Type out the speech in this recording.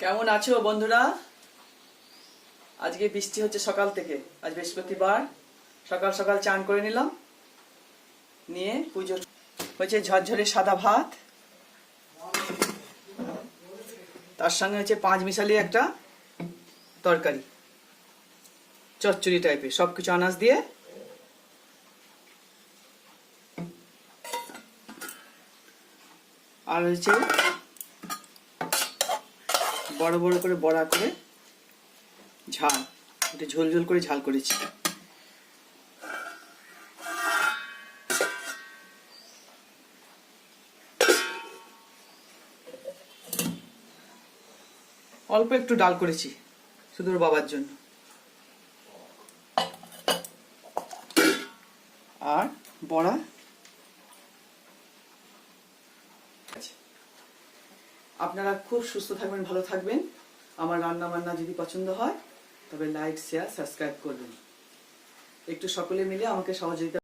কেমন আছো বন্ধুরা? আজকে বৃষ্টি হচ্ছে সকাল থেকে। আজ বৃহস্পতিবার, সকাল সকাল চান করে নিলাম, নিয়ে পুজো হচ্ছে। ঝরঝরে সাদা ভাত, তার সঙ্গে হচ্ছে 5 মিশালি একটা তরকারি, চচ্চড়ি টাইপের, সবকিছু আনাজ দিয়ে। আর হচ্ছে বড় বড় করে বড়া করে ঝাল, একটু ঝোল ঝোল করে ঝাল করেছি। অল্প একটু ডাল করেছি শুধু ওর বাবার জন্য। আর বড়া। আপনারা খুব সুস্থ থাকবেন, ভালো থাকবেন। আমার রান্না বান্না যদি পছন্দ হয় তবে লাইক, শেয়ার, সাবস্ক্রাইব করবেন। একটু সকলে মিলে আমাকে সহযোগিতা